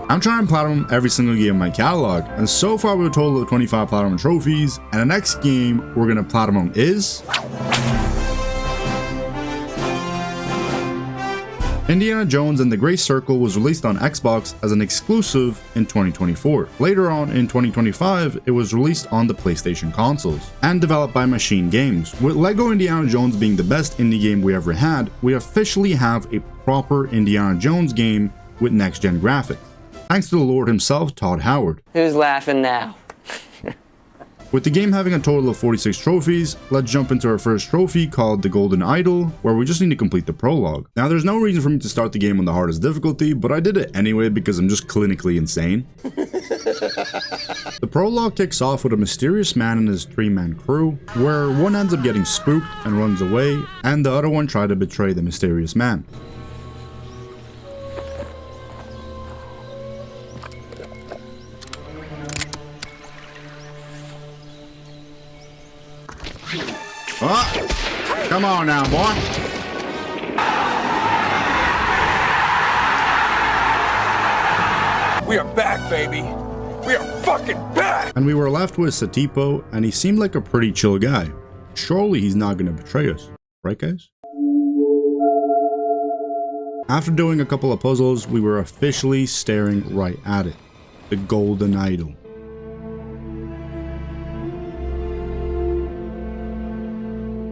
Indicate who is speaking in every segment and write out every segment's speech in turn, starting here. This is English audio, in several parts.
Speaker 1: I'm trying to platinum every single game in my catalog, and so far we have a total of 25 platinum trophies, and the next game we're gonna platinum is Indiana Jones and the Great Circle was released on Xbox as an exclusive in 2024. Later on in 2025, it was released on the PlayStation consoles and developed by MachineGames. With LEGO Indiana Jones being the best indie game we ever had, we officially have a proper Indiana Jones game with next-gen graphics. Thanks to the Lord himself, Todd Howard.
Speaker 2: Who's laughing now?
Speaker 1: With the game having a total of 46 trophies, let's jump into our first trophy called the Golden Idol, where we just need to complete the prologue. Now there's no reason for me to start the game on the hardest difficulty, but I did it anyway because I'm just clinically insane. The prologue kicks off with a mysterious man and his 3-man crew, where one ends up getting spooked and runs away, and the other one tries to betray the mysterious man. Oh, come on now, boy.
Speaker 3: We are back, baby. We are fucking back.
Speaker 1: And we were left with Satipo, and he seemed like a pretty chill guy. Surely he's not going to betray us, right guys? After doing a couple of puzzles, we were officially staring right at it. The Golden Idol.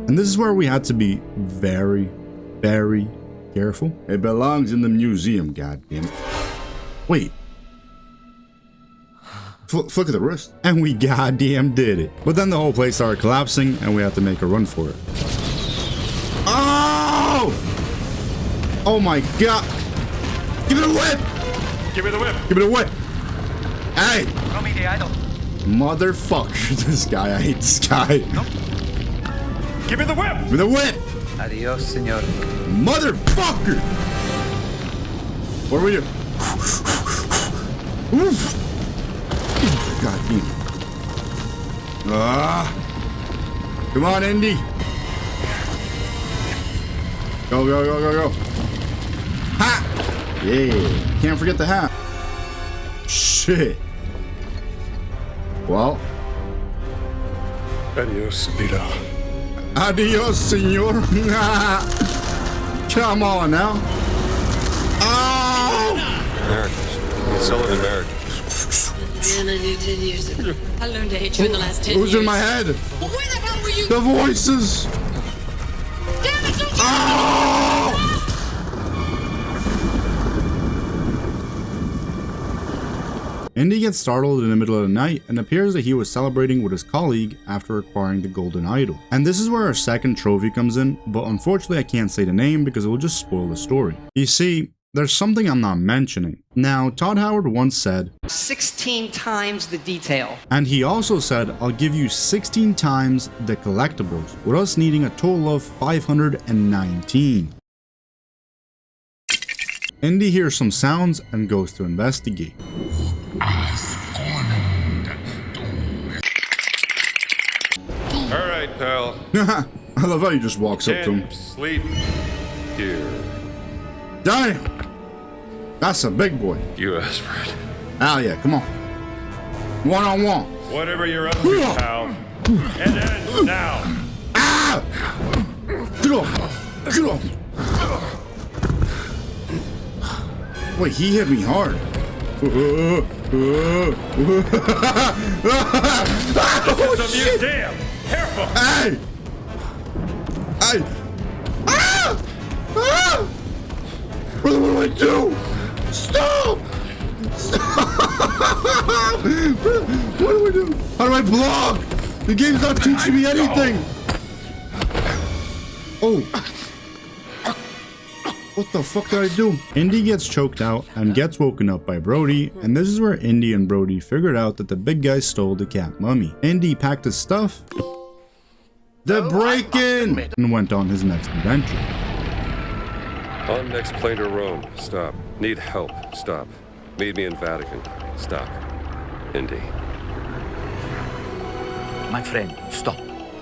Speaker 1: And this is where we had to be very, very careful. It belongs in the museum, goddammit. Wait. Flick of the wrist. And we goddamn did it. But then the whole place started collapsing and we had to make a run for it. Oh! Oh my god. Give me the whip!
Speaker 3: Give me the whip.
Speaker 1: Give me the whip! Hey!
Speaker 4: Throw me the idol.
Speaker 1: Motherfucker. This guy, I hate this guy.
Speaker 4: No.
Speaker 3: Give me the whip.
Speaker 1: Give me the whip!
Speaker 4: Adios, senor.
Speaker 1: Motherfucker! What are we doing? Oof. God damn. Come on, Indy. Go, go, go, go, go. Ha! Yeah. Can't forget the hat. Shit. Well.
Speaker 3: Adios, Vito.
Speaker 1: Adios, senor. Come on now. Oh!
Speaker 3: Americans. It's all in America.
Speaker 5: Man, I knew 10 years ago. I learned to hate you in the last 10 years.
Speaker 1: Who's in my head?
Speaker 5: Well, where the hell were you?
Speaker 1: The voices.
Speaker 5: Damn it, don't you-
Speaker 1: Oh! Indy gets startled in the middle of the night and appears that he was celebrating with his colleague after acquiring the Golden Idol. And this is where our second trophy comes in, but unfortunately I can't say the name because it will just spoil the story. You see, there's something I'm not mentioning. Now, Todd Howard once said,
Speaker 2: 16 times the detail.
Speaker 1: and he also said, I'll give you 16 times the collectibles, with us needing a total of 519. Indy hears some sounds and goes to investigate.
Speaker 3: All right, pal.
Speaker 1: I love how he just walks up to him.
Speaker 3: Sleep here.
Speaker 1: Damn! That's a big boy.
Speaker 3: You asked for it.
Speaker 1: Ah, yeah, come on. One-on-one.
Speaker 3: Whatever you're up to, pal. It ends now.
Speaker 1: Ah! Get off! Get off! Wait, he hit me hard.
Speaker 3: This is a
Speaker 1: shit.
Speaker 3: museum. Careful.
Speaker 1: Hey! Hey! Ah! Ah! Brother, what do I do? Stop! Stop! What do I do? How do I block? The game's not teaching me anything. Oh. What the fuck did I do? Indy gets choked out and gets woken up by Brody, and this is where Indy and Brody figured out that the big guy stole the cat mummy. Indy packed his stuff, the break-in, and went on his next adventure.
Speaker 3: On next plane to Rome. Stop. Need help. Stop. Meet me in Vatican. Stop. Indy.
Speaker 6: My friend, stop.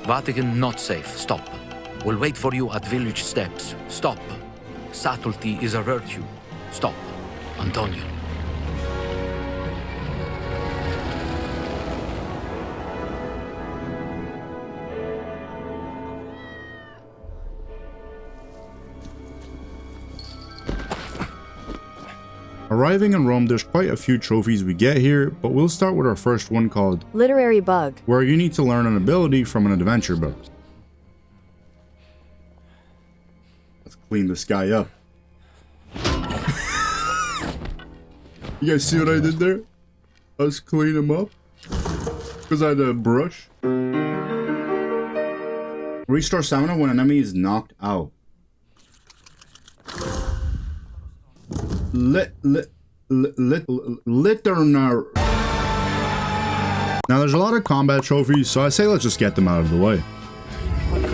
Speaker 6: Vatican not safe. Stop. We'll wait for you at village steps. Stop. Subtlety is a virtue. Stop. Antonio.
Speaker 1: Arriving in Rome, there's quite a few trophies we get here, but we'll start with our first one called
Speaker 7: Literary Bug,
Speaker 1: where you need to learn an ability from an adventure book. Let's clean this guy up. You guys see what I did there? Let's clean him up. Because I had a brush. Restore stamina when an enemy is knocked out. Liternar. Now there's a lot of combat trophies, so I say let's just get them out of the way.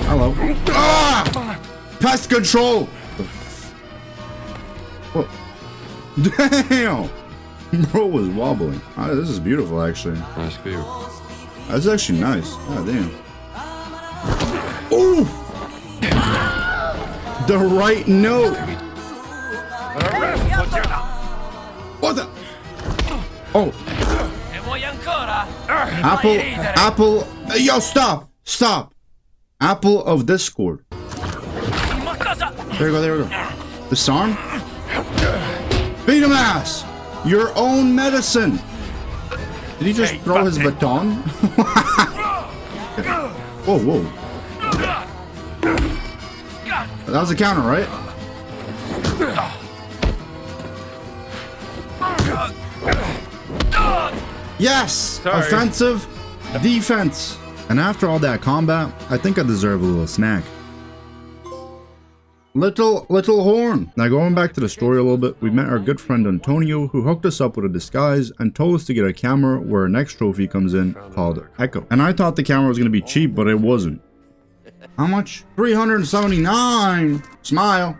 Speaker 1: Hello. Ah! Pest control! What? Damn! Bro was wobbling. Oh, this is beautiful, actually.
Speaker 3: Nice view.
Speaker 1: That's actually nice. God damn. Ooh! The right note! What the? Oh. Apple. Yo, stop! Stop! Apple of Discord. There we go. Disarm? Beat him ass! Your own medicine! Did he just throw his baton? Whoa. That was a counter, right? Yes!
Speaker 3: Sorry.
Speaker 1: Offensive defense. And after all that combat, I think I deserve a little snack. Little horn. Now going back to the story a little bit, we met our good friend Antonio, who hooked us up with a disguise and told us to get a camera where our next trophy comes in called Echo. And I thought the camera was going to be cheap, but it wasn't. How much? 379. Smile.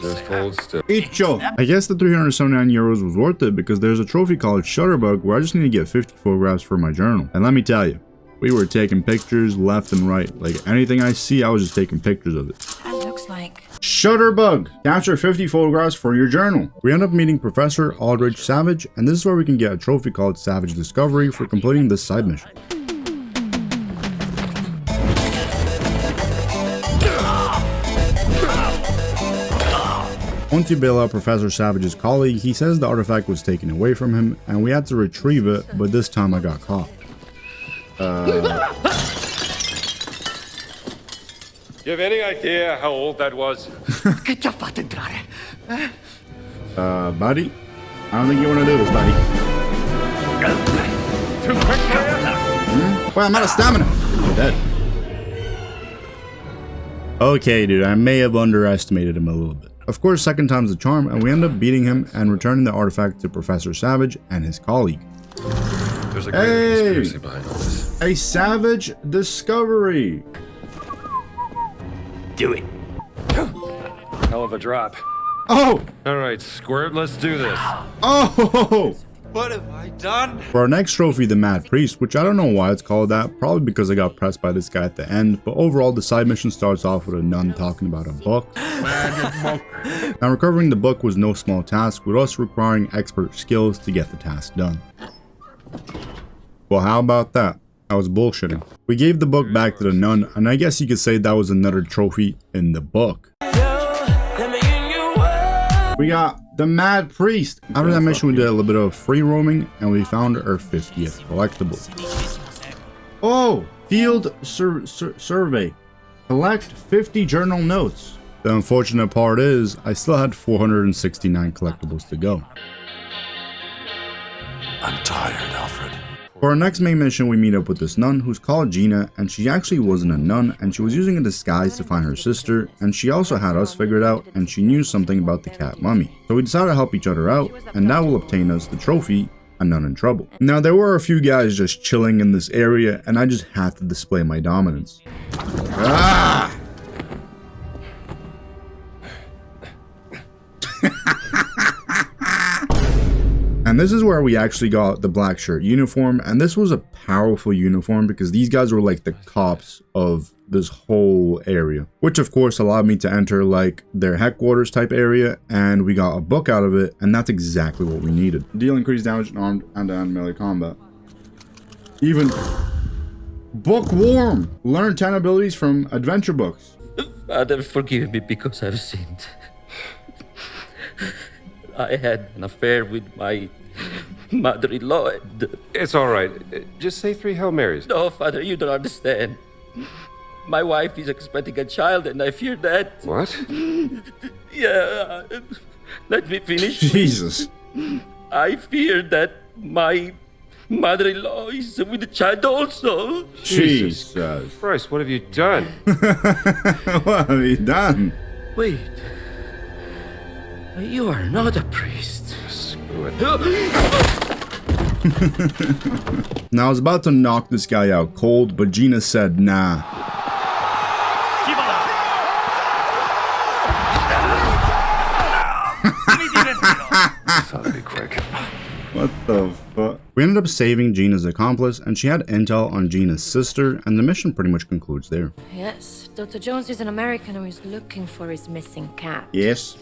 Speaker 3: Just hold still.
Speaker 1: Icho. I guess the 379 euros was worth it because there's a trophy called Shutterbug where I just need to get 50 photographs for my journal. And let me tell you, we were taking pictures left and right. Like anything I see, I was just taking pictures of it.
Speaker 5: That looks like...
Speaker 1: Shutterbug. Capture 50 photographs for your journal. We end up meeting Professor Aldrich Savage, and this is where we can get a trophy called Savage Discovery for completing this side mission. Once you bail out Professor Savage's colleague, he says the artifact was taken away from him, and we had to retrieve it, but this time I got caught.
Speaker 3: You have any idea how old that was?
Speaker 1: Buddy? I don't think you want to do this, buddy.
Speaker 3: Too quick for you?
Speaker 1: Well, I'm out of stamina. You're dead. Okay, dude, I may have underestimated him a little bit. Of course, second time's the charm, and we end up beating him and returning the artifact to Professor Savage and his colleague.
Speaker 3: There's a great conspiracy behind all this.
Speaker 1: A Savage Discovery.
Speaker 6: Do it.
Speaker 3: Hell of a drop.
Speaker 1: Oh!
Speaker 3: All right, Squirt, let's do this.
Speaker 1: Oh!
Speaker 4: What have I done?
Speaker 1: For our next trophy, the Mad Priest, which I don't know why it's called that, probably because I got pressed by this guy at the end, but overall the side mission starts off with a nun talking about a book. Now recovering the book was no small task, with us requiring expert skills to get the task done. Well, how about that? I was bullshitting. We gave the book back to the nun, and I guess you could say that was another trophy in the book. We got the Mad Priest. After that mission, we did a little bit of free roaming, and we found our 50th collectible. Oh, field survey. Collect 50 journal notes. The unfortunate part is, I still had 469 collectibles to go.
Speaker 8: I'm tired, Alfred.
Speaker 1: For our next main mission, we meet up with this nun who's called Gina, and she actually wasn't a nun, and she was using a disguise to find her sister, and she also had us figured out, and she knew something about the cat mummy. So we decided to help each other out, and that will obtain us the trophy, A Nun in Trouble. Now there were a few guys just chilling in this area, and I just had to display my dominance. Ah! And this is where we actually got the black shirt uniform, and this was a powerful uniform because these guys were like the cops of this whole area, which of course allowed me to enter like their headquarters type area, and we got a book out of it, and that's exactly what we needed. Deal increased damage in armed and melee combat. Even bookworm. Learn 10 abilities from adventure books.
Speaker 6: Father, forgive me because I've sinned.
Speaker 7: I had an affair with my mother-in-law.
Speaker 3: It's all right. Just say 3 Hail Marys.
Speaker 7: No, Father, you don't understand. My wife is expecting a child, and I fear that.
Speaker 3: What?
Speaker 7: Yeah, let me finish.
Speaker 1: Jesus.
Speaker 7: I fear that my mother-in-law is with the child also.
Speaker 1: Jesus
Speaker 3: Christ, what have you done?
Speaker 1: What have you done?
Speaker 7: Wait. You are not a priest.
Speaker 3: Screw it.
Speaker 1: Now I was about to knock this guy out cold, but Gina said nah.
Speaker 3: Thought it'd be quick.
Speaker 1: What the fuck? We ended up saving Gina's accomplice, and she had intel on Gina's sister, and the mission pretty much concludes there.
Speaker 9: Yes, Dr. Jones is an American who is looking for his missing cat.
Speaker 1: Yes,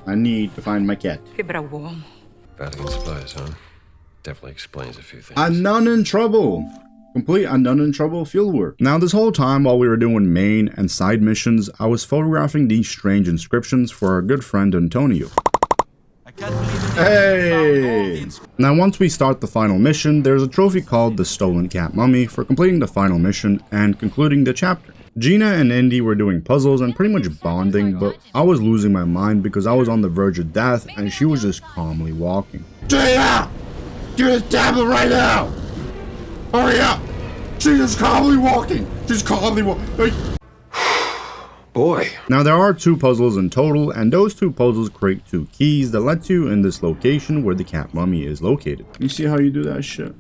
Speaker 1: I need to find my cat.
Speaker 9: Che bravo.
Speaker 3: Vatican supplies, huh? Definitely explains a few things.
Speaker 1: A nun in trouble. Complete a nun in trouble fieldwork. Now this whole time while we were doing main and side missions, I was photographing these strange inscriptions for our good friend Antonio. Hey! Now once we start the final mission, there's a trophy called the Stolen Cat Mummy for completing the final mission and concluding the chapter. Gina and Indy were doing puzzles and pretty much bonding, but I was losing my mind because I was on the verge of death and she was just calmly walking. Gina! Do the tablet right now! Hurry up! She's just calmly walking! She's calmly walking!
Speaker 3: Boy.
Speaker 1: Now there are 2 puzzles in total, and those 2 puzzles create 2 keys that let you in this location where the cat mummy is located. You see how you do that shit?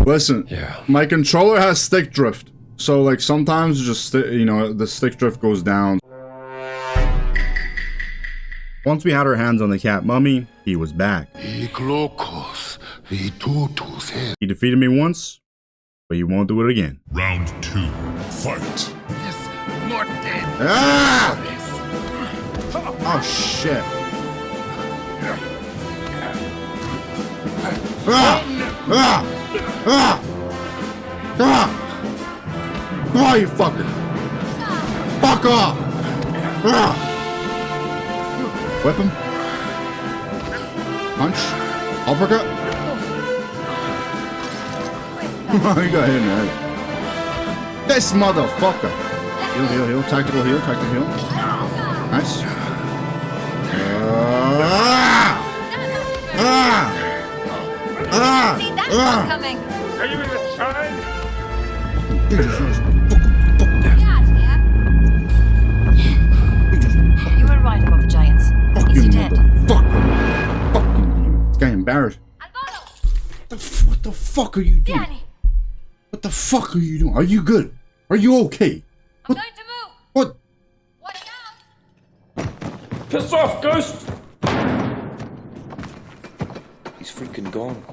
Speaker 1: Listen, my controller has stick drift, so like sometimes just you know the stick drift goes down. Once we had our hands on the cat mummy, he was back. He defeated me once, but he won't do it again.
Speaker 8: Round 2. Fight.
Speaker 1: Ah! Oh shit. Ah! Ah! Ah! Ah! Come on, you fucker! Fuck off! Ah! Whip him. Punch. Uppercut. He got hit in the head. This motherfucker! Heal, heal, heal. Tactical heal, tactical heal. Nice.
Speaker 9: See, that's not coming.
Speaker 3: Are you even trying?
Speaker 9: You were right about the giants. Is he dead?
Speaker 1: Motherfucker. Fucking this guy embarrassed. What the fuck are you doing? What the fuck are you doing? Are you good? Are you okay?
Speaker 9: I'm going to move.
Speaker 1: What?
Speaker 9: Watch out.
Speaker 10: Piss off, ghost! He's freaking gone.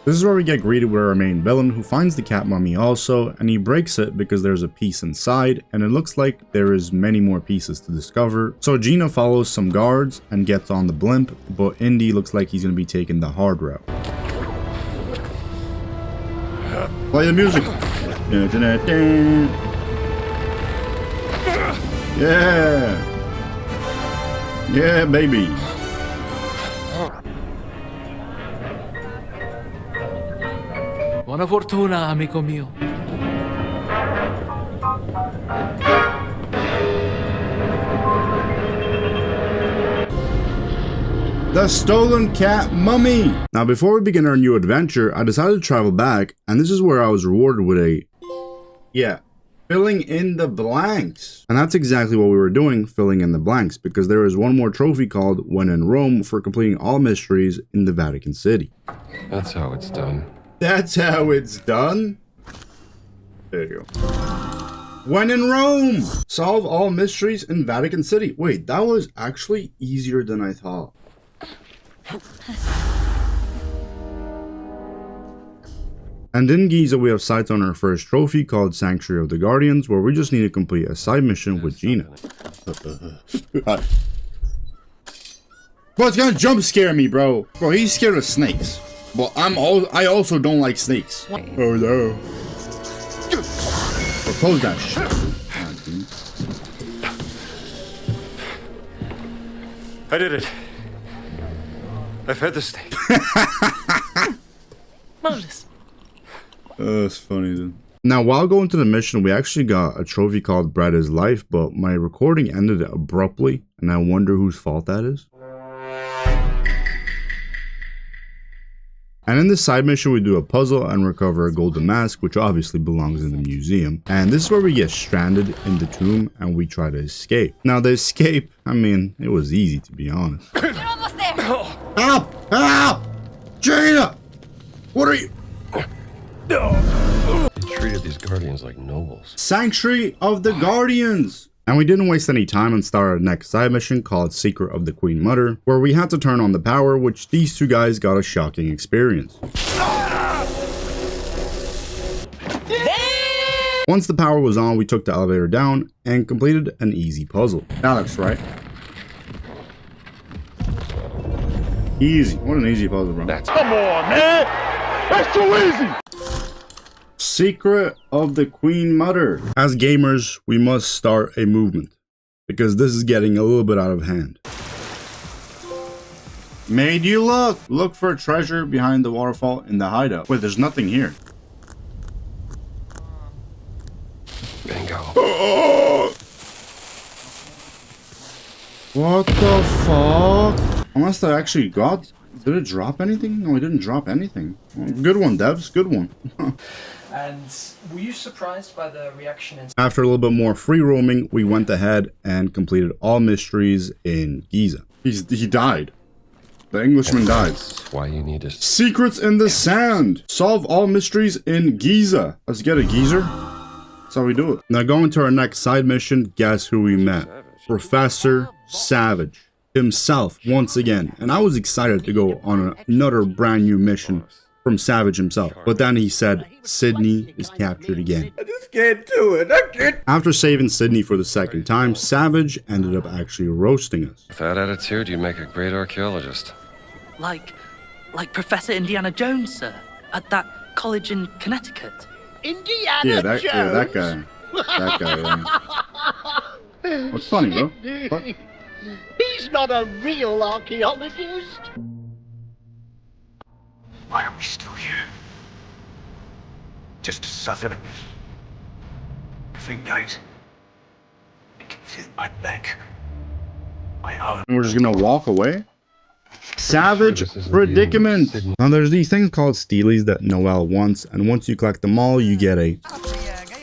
Speaker 1: This is where we get greeted with our main villain, who finds the cat mummy also, and he breaks it because there's a piece inside, and it looks like there is many more pieces to discover. So Gina follows some guards and gets on the blimp, but Indy looks like he's going to be taking the hard route. Play the music! Yeah! Yeah, baby!
Speaker 6: Buona fortuna, amico mio.
Speaker 1: The Stolen Cat Mummy! Now before we begin our new adventure, I decided to travel back, and this is where I was rewarded with a... filling in the blanks. And that's exactly what we were doing, filling in the blanks, because there is one more trophy called When in Rome for completing all mysteries in the Vatican City.
Speaker 3: That's how it's done.
Speaker 1: That's how it's done? There you go. When in Rome! Solve all mysteries in Vatican City. Wait, that was actually easier than I thought. And in Giza we have sights on our first trophy called Sanctuary of the Guardians, where we just need to complete a side mission with Gina. Bro, it's gonna jump scare me, bro. Bro, he's scared of snakes. Well, I also don't like snakes. Oh no. Bro, close that shit.
Speaker 3: I did it. I fed the snake.
Speaker 5: Marvelous.
Speaker 1: That's funny, dude. Now, while going to the mission, we actually got a trophy called Bread is Life, but my recording ended abruptly, and I wonder whose fault that is. And in this side mission, we do a puzzle and recover a golden mask, which obviously belongs in the museum. And this is where we get stranded in the tomb and we try to escape. Now, the escape, I mean, it was easy to be honest.
Speaker 9: You're almost there.
Speaker 1: Help! Help! Gina! What are you?
Speaker 3: Treated these guardians like nobles.
Speaker 1: Sanctuary of the Guardians! And we didn't waste any time and started our next side mission called Secret of the Queen Mother, where we had to turn on the power, which these two guys got a shocking experience. Once the power was on, we took the elevator down and completed an easy puzzle. Alex, right? Easy. What an easy puzzle, bro.
Speaker 10: Come on, man! That's too easy!
Speaker 1: Secret of the Queen Mother. As gamers, we must start a movement, because this is getting a little bit out of hand. Made you look! Look for a treasure behind the waterfall in the hideout. Wait, there's nothing here.
Speaker 3: Bingo.
Speaker 1: What the fuck? Unless I actually got... Did it drop anything? No, it didn't drop anything. Well, good one, devs. Good one.
Speaker 11: And were you surprised by the reaction?
Speaker 1: After a little bit more free roaming, we went ahead and completed all mysteries in Giza. He died. The Englishman died.
Speaker 3: That's why you need to...
Speaker 1: Secrets in the sand. Solve all mysteries in Giza. Let's get a geezer. That's how we do it. Now going to our next side mission, guess who we met? Professor Savage himself once again. And I was excited to go on another brand new mission from Savage himself. But then he said, Sydney is captured again.
Speaker 10: I just can't do it. I can't.
Speaker 1: After saving Sydney for the second time, Savage ended up actually roasting us.
Speaker 3: With that attitude, you make a great archaeologist.
Speaker 5: Like Professor Indiana Jones, sir, at that college in Connecticut.
Speaker 1: Yeah, that guy. That guy, yeah. What's funny, bro? What?
Speaker 10: He's not a real archaeologist. Why are we still here? Just to suffer? Think, guys, I can feel my back. My arm.
Speaker 1: And we're just gonna walk away? Savage predicament. Now there's these things called steelies that Noel wants, and once you collect them all, you get a...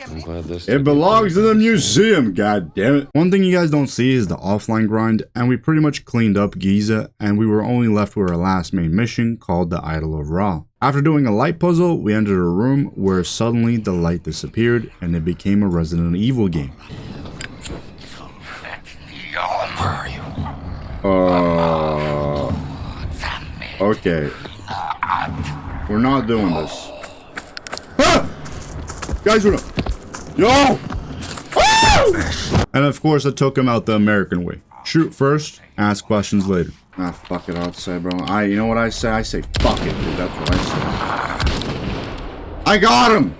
Speaker 3: I'm glad this...
Speaker 1: It belongs in the museum, god damn it. One thing you guys don't see is the offline grind, and we pretty much cleaned up Giza, and we were only left with our last main mission called the Idol of Ra. After doing a light puzzle, we entered a room where suddenly the light disappeared, and it became a Resident Evil game.
Speaker 6: Where are you?
Speaker 1: Okay. We're not doing this. Ah! Guys, we're not... Yo! And of course, I took him out the American way. Shoot first, ask questions later. Ah, fuck it, I'll say, bro. You know what I say? I say, fuck it, dude. That's what I say. I got him!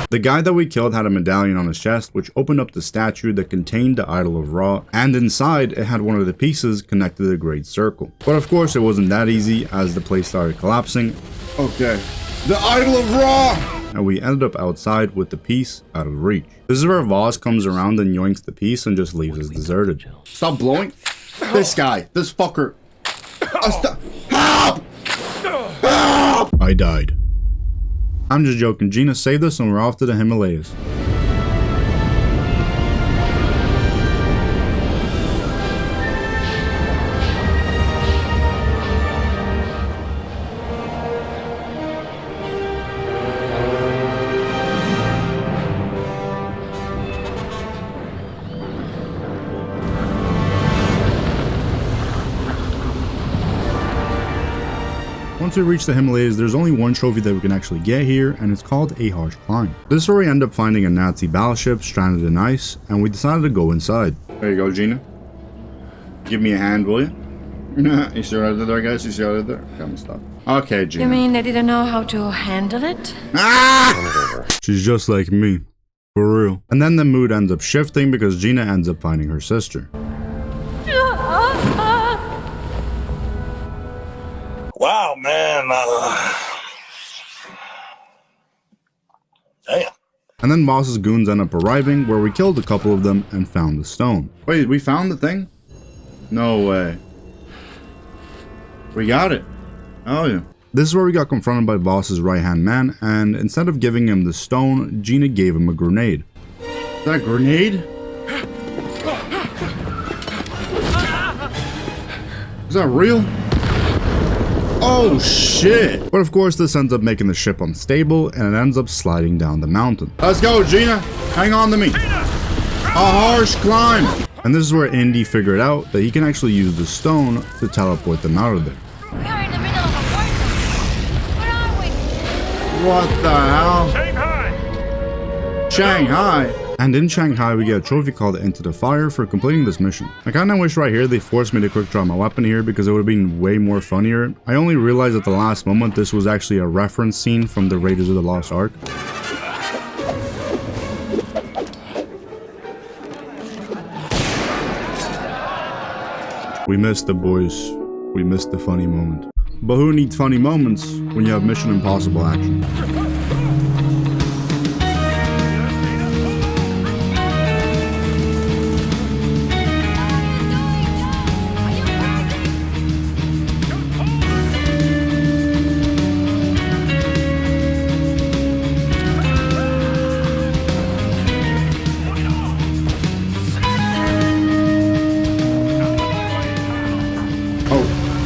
Speaker 1: The guy that we killed had a medallion on his chest, which opened up the statue that contained the Idol of Ra, and inside it had one of the pieces connected to the Great Circle. But of course, it wasn't that easy as the place started collapsing. Okay. The Idol of Ra! And we ended up outside with the piece out of reach. This is where Voss comes around and yoinks the piece and just leaves us deserted. Stop blowing. This guy. This fucker. Help! Help! I died. I'm just joking. Gina saved us and we're off to the Himalayas. Once we reach the Himalayas, there's only one trophy that we can actually get here, and it's called a harsh climb. This is where we end up finding a Nazi battleship stranded in ice, and we decided to go inside. There you go, Gina. Give me a hand, will you? You see what I did there, guys? You see what I did there? Come stop. Okay, Gina.
Speaker 9: You mean they didn't know how to handle it?
Speaker 1: Ah! She's just like me. For real. And then the mood ends up shifting because Gina ends up finding her sister.
Speaker 10: Wow, man. Damn.
Speaker 1: And then Voss's goons end up arriving, where we killed a couple of them and found the stone. Wait, we found the thing? No way. We got it. Oh yeah. This is where we got confronted by Voss's right-hand man, and instead of giving him the stone, Gina gave him a grenade. Is that a grenade? Is that real? Oh shit! But of course this ends up making the ship unstable and it ends up sliding down the mountain. Let's go, Gina! Hang on to me! A harsh climb! And this is where Indy figured out that he can actually use the stone to teleport them out of there.
Speaker 9: We are in the middle of a war zone. Where are we?
Speaker 1: What the hell?
Speaker 8: Shanghai!
Speaker 1: Shanghai! And in Shanghai, we get a trophy called Into the Fire for completing this mission. I kinda wish right here they forced me to quick draw my weapon here because it would have been way more funnier. I only realized at the last moment this was actually a reference scene from the Raiders of the Lost Ark. We missed the boys. We missed the funny moment. But who needs funny moments when you have Mission Impossible action?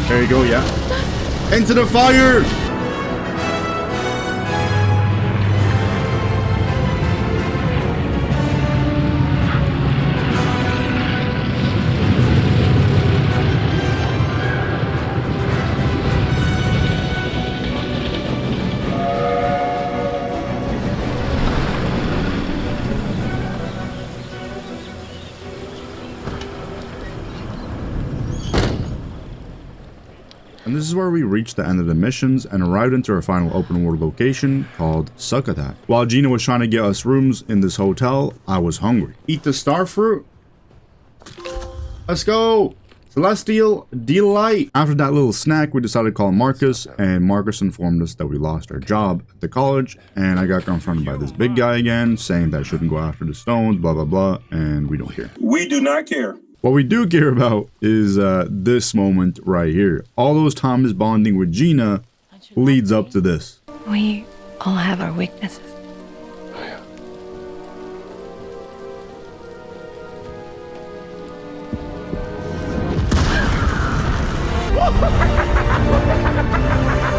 Speaker 1: There you go, yeah. Into the fire! And this is where we reached the end of the missions and arrived into our final open world location called Succotash. While Gina was trying to get us rooms in this hotel, I was hungry. Eat the star fruit. Let's go. Celestial Delight. After that little snack, we decided to call Marcus, and Marcus informed us that we lost our job at the college, and I got confronted by this big guy again, saying that I shouldn't go after the stones, blah, blah, blah, and we don't care.
Speaker 10: We do not care.
Speaker 1: What we do care about is this moment right here. All those times bonding with Gina leads up to this.
Speaker 9: We all have our weaknesses.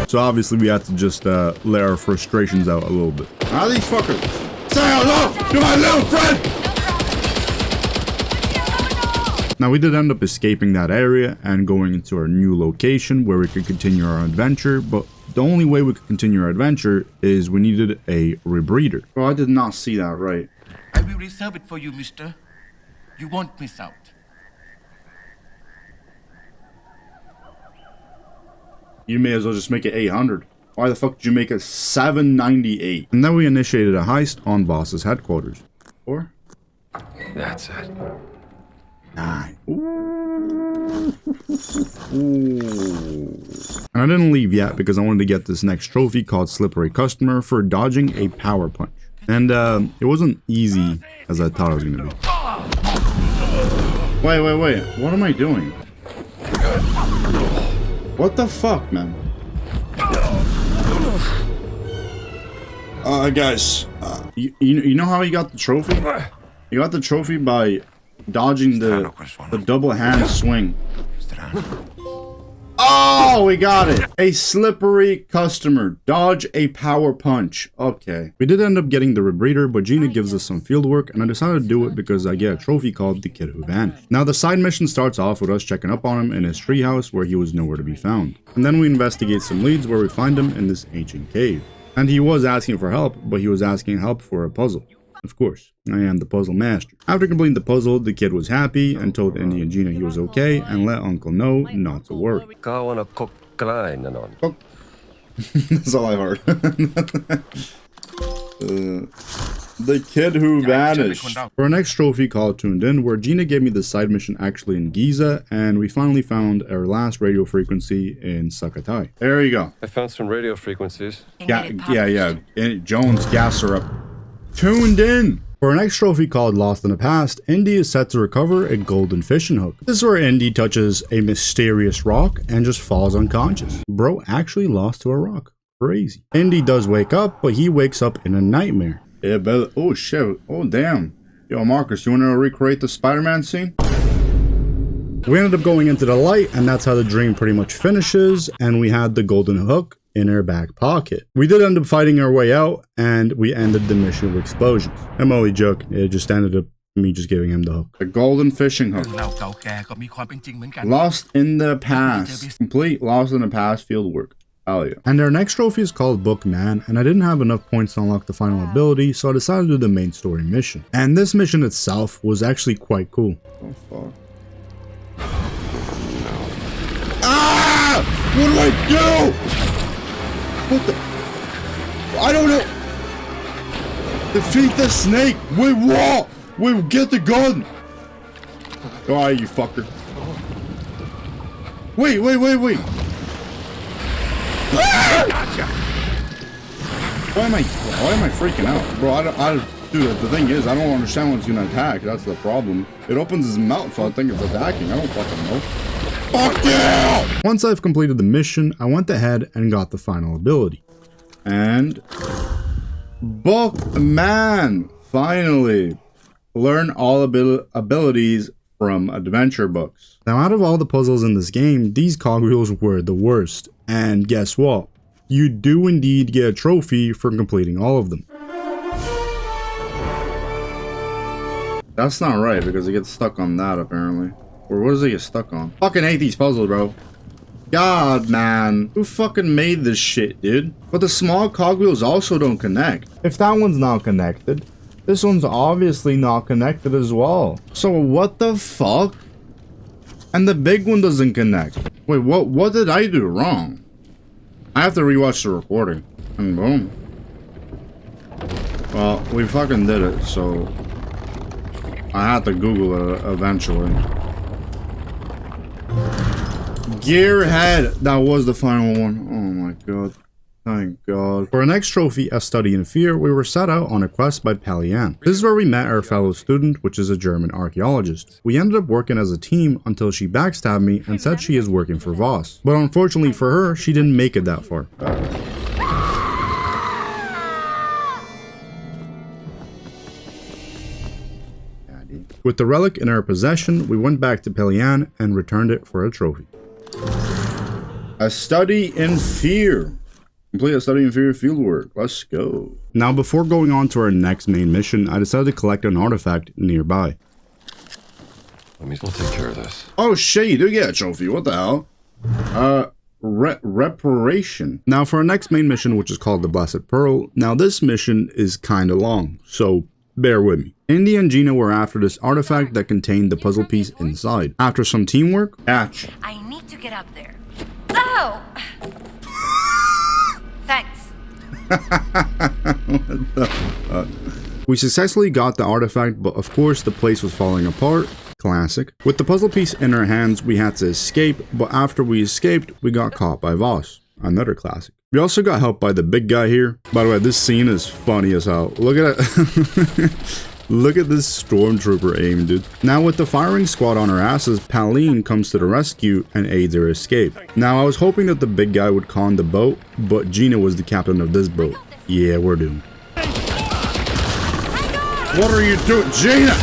Speaker 1: So obviously we have to just let our frustrations out a little bit. How are these fuckers? Say hello to my little friend! Now we did end up escaping that area and going into our new location where we could continue our adventure, but the only way we could continue our adventure is we needed a rebreather. Oh, I did not see that right.
Speaker 12: I will reserve it for you, mister. You won't miss out.
Speaker 1: You may as well just make it 800. Why the fuck did you make it 798? And then we initiated a heist on Voss's headquarters. Or?
Speaker 3: That's it.
Speaker 1: 9. Ooh. Ooh. And I didn't leave yet because I wanted to get this next trophy called Slippery Customer for dodging a power punch. And it wasn't easy as I thought it was gonna be. Wait. What am I doing? What the fuck, man? Guys, you know how he got the trophy? You got the trophy by dodging the double hand swing. Oh, we got it. A slippery customer. Dodge a power punch. Okay. We did end up getting the rebreather, but Gina gives us some field work, and I decided to do it because I get a trophy called The Kid Who Vanished. Now, the side mission starts off with us checking up on him in his treehouse where he was nowhere to be found. And then we investigate some leads where we find him in this ancient cave. And he was asking for help, but he was asking help for a puzzle. Of course, I am the puzzle master. After completing the puzzle, the kid was happy and told Indy and Gina he was okay and let Uncle know not to worry. That's all I heard. The kid who vanished. For our next trophy called Tuned In, where Gina gave me the side mission actually in Giza, and we finally found our last radio frequency in Sakatai. There you go.
Speaker 3: I found some radio frequencies.
Speaker 1: Yeah. Jones, gas her up. Tuned In. For our next trophy called Lost in the Past, Indy is set to recover a golden fishing hook. This is where Indy touches a mysterious rock and just falls unconscious. Bro actually lost to a rock. Crazy. Indy does wake up, but he wakes up in a nightmare. Yeah, but oh shit. Oh damn. Yo, Marcus, you wanna recreate the Spider-Man scene? We ended up going into the light, and that's how the dream pretty much finishes, and we had the golden hook in our back pocket. We did end up fighting our way out, and we ended the mission with explosions. I'm only joking. It just ended up me just giving him the hook. The golden fishing hook. Lost in the Past. Complete Lost in the Past field work. Oh yeah. And our next trophy is called Bookman, and I didn't have enough points to unlock the final ability, so I decided to do the main story mission. And this mission itself was actually quite cool. Oh fuck. Ah! What do I do? What the? I don't know. Defeat the snake. Wait, what? Wait, get the gun. Alright, you fucker. Wait. Gotcha. Why am I freaking out, bro? Dude, the thing is, I don't understand when it's gonna attack. That's the problem. It opens his mouth, so I think it's attacking. I don't fucking know. Fuck yeah! Once I've completed the mission, I went ahead and got the final ability. And Bookman, finally. Learn all abilities from adventure books. Now, out of all the puzzles in this game, these cogwheels were the worst. And guess what? You do indeed get a trophy for completing all of them. That's not right, because it gets stuck on that, apparently. Or what does it get stuck on? Fucking hate these puzzles, bro. God, man. Who fucking made this shit, dude? But the small cogwheels also don't connect. If that one's not connected, this one's obviously not connected as well. So what the fuck? And the big one doesn't connect. Wait, what did I do wrong? I have to rewatch the recording. And boom. Well, we fucking did it, so I had to Google it eventually. Gearhead! That was the final one. Oh my god. Thank God. For our next trophy, A Study in Fear, we were set out on a quest by Palian. This is where we met our fellow student, which is a German archaeologist. We ended up working as a team until she backstabbed me and said she is working for Voss. But unfortunately for her, she didn't make it that far. With the relic in our possession, we went back to Palian and returned it for a trophy. A Study in Fear. Complete A Study in Fear fieldwork. Let's go. Now, before going on to our next main mission, I decided to collect an artifact nearby.
Speaker 3: We'll take care of this.
Speaker 1: Oh shit, you do get a trophy. What the hell? Reparation. Now, for our next main mission, which is called the Blessed Pearl. Now, this mission is kind of long, so bear with me. Indy and Gina were after this artifact that contained the puzzle piece inside. After some teamwork,
Speaker 9: I need to get up there. Oh! Thanks.
Speaker 1: What the fuck? We successfully got the artifact, but of course the place was falling apart. Classic. With the puzzle piece in our hands, we had to escape, but after we escaped, we got caught by Voss. Another classic. We also got helped by the big guy here. By the way, this scene is funny as hell. Look at it. Look at this stormtrooper aim, dude. Now, with the firing squad on our asses, Pauline comes to the rescue and aids our escape. Now, I was hoping that the big guy would con the boat, but Gina was the captain of this boat. Yeah, we're doomed. What are you doing, Gina?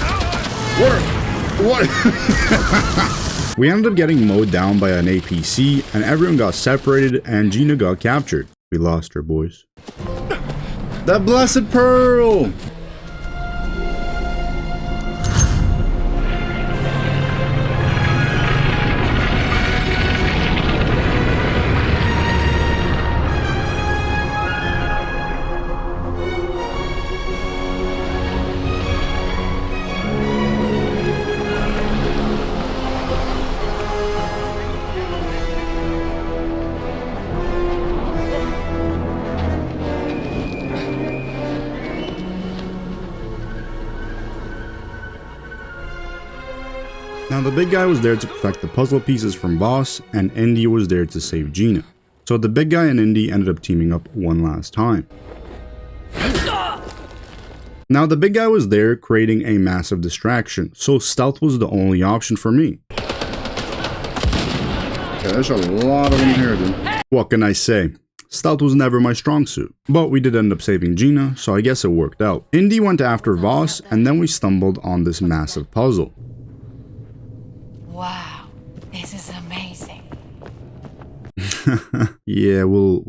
Speaker 1: What? We ended up getting mowed down by an APC, and everyone got separated, and Gina got captured. We lost her, boys. The Blessed Pearl! Now the big guy was there to collect the puzzle pieces from Voss, and Indy was there to save Gina. So the big guy and Indy ended up teaming up one last time. Now the big guy was there creating a massive distraction, so stealth was the only option for me. Yeah, there's a lot of them here, dude. What can I say? Stealth was never my strong suit, but we did end up saving Gina, so I guess it worked out. Indy went after Voss, and then we stumbled on this massive puzzle.
Speaker 9: Wow, this is amazing.
Speaker 1: Yeah, we'll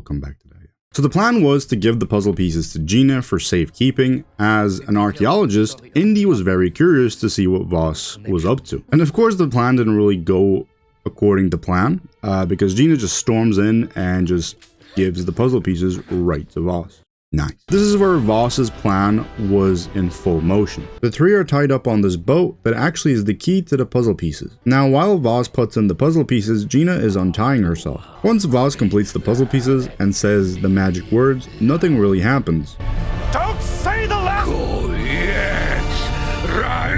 Speaker 1: come back to that. So the plan was to give the puzzle pieces to Gina for safekeeping. As an archaeologist, Indy was very curious to see what Voss was up to. And of course the plan didn't really go according to plan, because Gina just storms in and just gives the puzzle pieces right to Voss. Nice. This is where Voss's plan was in full motion. The three are tied up on this boat that actually is the key to the puzzle pieces. Now while Voss puts in the puzzle pieces, Gina is untying herself. Once Voss completes the puzzle pieces and says the magic words, nothing really happens.
Speaker 8: Don't say the last.
Speaker 12: Oh, yes. Right.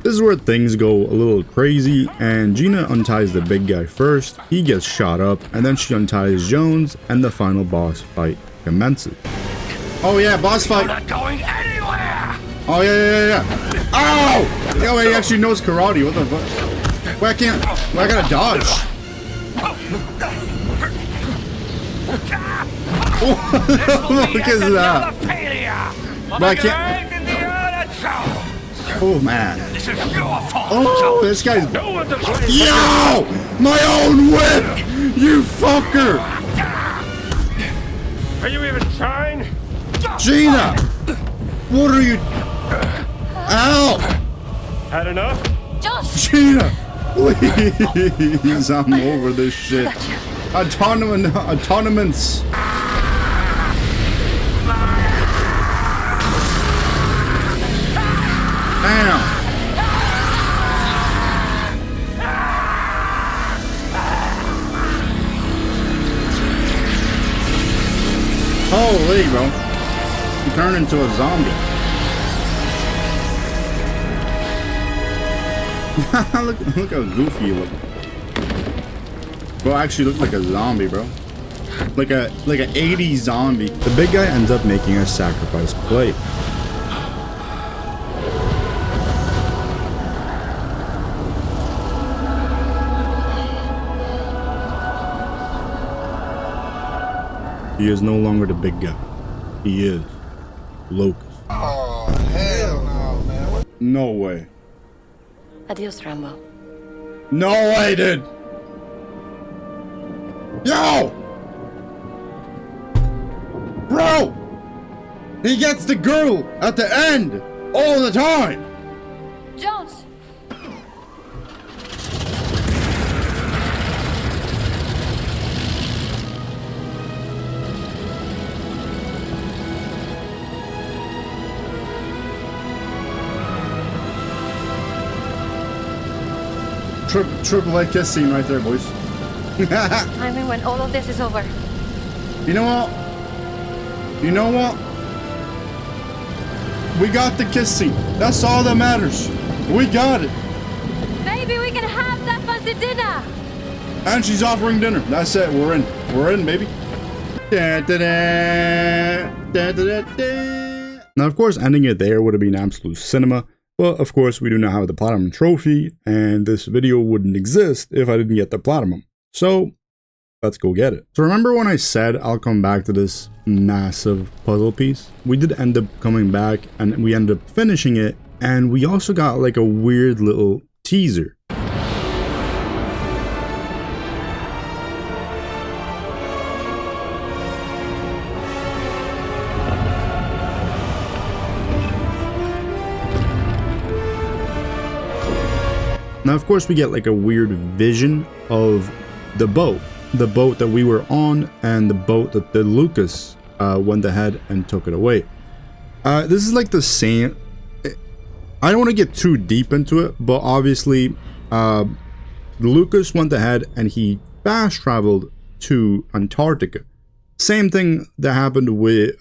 Speaker 1: This is where things go a little crazy, and Gina unties the big guy first, he gets shot up, and then she unties Jones, and the final boss fight commences. Oh yeah, boss fight!
Speaker 12: You're not going anywhere!
Speaker 1: Oh yeah. Ow! Yo, he actually knows karate, what the fuck? Why can't... Why I gotta dodge? Look at that! But I can't... Oh man.
Speaker 12: This is your fault.
Speaker 1: Oh, this guy's... Yo! My own whip! You fucker!
Speaker 8: Are you even trying?
Speaker 1: Gina! What are you... Ow!
Speaker 8: Had enough?
Speaker 9: Just
Speaker 1: Gina! Please, I'm over this shit. Autonomous. Damn! Holy, bro. He turned into a zombie. look how goofy you look. Bro, actually look like a zombie, bro. Like an 80s zombie. The big guy ends up making a sacrifice plate. He is no longer the big guy. He is Locust.
Speaker 13: Oh, hell no, man.
Speaker 1: No way.
Speaker 9: adios, Rambo.
Speaker 1: No way, dude. Yo! Bro! He gets the girl at the end all the time.
Speaker 9: Jones!
Speaker 1: Triple A kiss scene right there, boys.
Speaker 9: I mean, when all of this is over.
Speaker 1: You know what? You know what? We got the kiss scene. That's all that matters. We got it.
Speaker 9: Maybe we can have that fancy dinner.
Speaker 1: And she's offering dinner. That's it. We're in. We're in, baby. Da, da, da, da, da, da. Now, of course, ending it there would have been absolute cinema. But, of course, we do not have the platinum trophy, and this video wouldn't exist if I didn't get the platinum. So, let's go get it. So remember when I said I'll come back to this massive puzzle piece? We did end up coming back, and we ended up finishing it, and we also got like a weird little teaser. Now, of course, we get like a weird vision of the boat that we were on, and the boat that the Lucas went ahead and took it away. This is like the same. I don't want to get too deep into it, but obviously, Lucas went ahead and he fast traveled to Antarctica. Same thing that happened with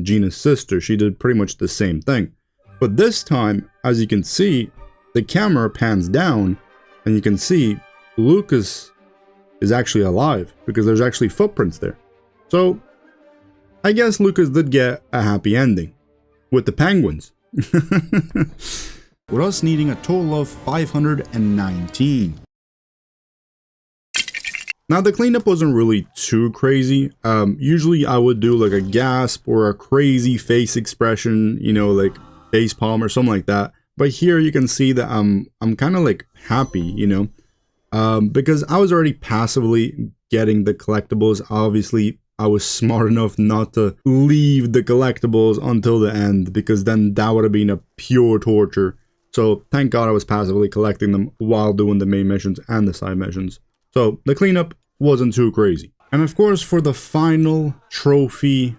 Speaker 1: Gina's sister. She did pretty much the same thing. But this time, as you can see, the camera pans down and you can see Lucas is actually alive because there's actually footprints there. So I guess Lucas did get a happy ending with the penguins. With us needing a total of 519. Now the cleanup wasn't really too crazy. Usually I would do like a gasp or a crazy face expression, you know, like face palm or something like that. But here you can see that I'm kind of like happy, you know, because I was already passively getting the collectibles. Obviously, I was smart enough not to leave the collectibles until the end, because then that would have been a pure torture. So thank God I was passively collecting them while doing the main missions and the side missions. So the cleanup wasn't too crazy. And of course, for the final trophy,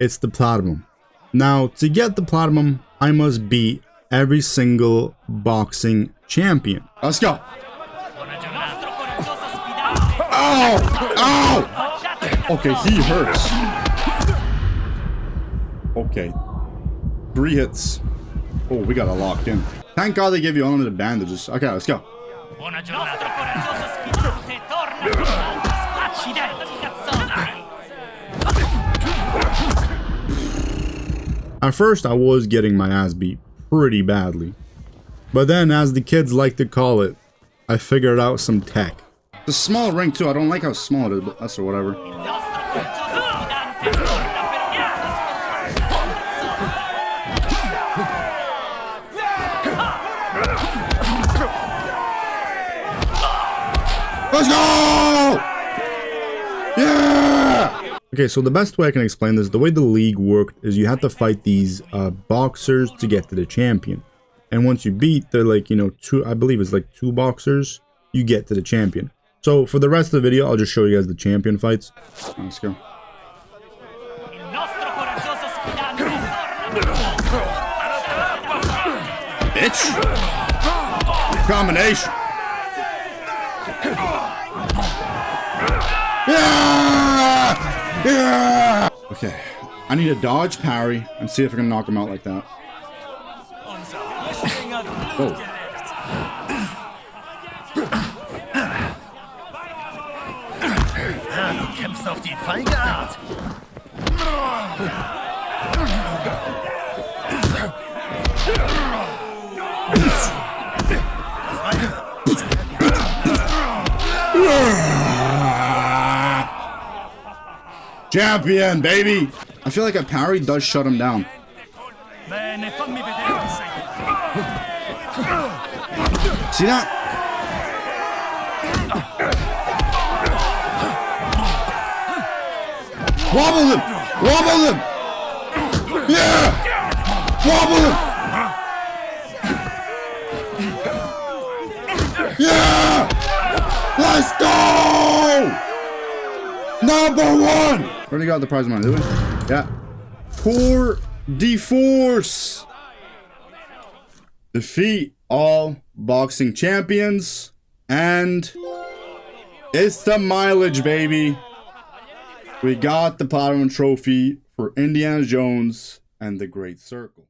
Speaker 1: it's the platinum. Now, to get the platinum, I must beat every single boxing champion. Let's go. Ow! Ow! Okay, he hurts. Okay. 3 hits. Oh, we got it locked in. Thank God they give you unlimited bandages. Okay, let's go. At first, I was getting my ass beat pretty badly. But then, as the kids like to call it, I figured out some tech. The small ring too, I don't like how small it is, but that's or whatever. Let's go! Yeah! Okay, so the best way I can explain this, the way the league worked is you had to fight these boxers to get to the champion. And once you beat the, like, you know, I believe it's like 2 boxers, you get to the champion. So for the rest of the video, I'll just show you guys the champion fights. Let's go. Bitch! Combination! Yeah! Yeah! Okay, I need to dodge parry and see if I can knock him out like that. Oh.
Speaker 12: Du kämpfst auf die feige Art.
Speaker 1: Champion, baby! I feel like a parry does shut him down. See that? Wobble him! Wobble him! Yeah! Wobble him! Yeah! Let's go! #1! Already got the prize money, did we? Yeah. Tour de Force! Defeat all boxing champions, and it's the mileage, baby. We got the platinum trophy for Indiana Jones and the Great Circle.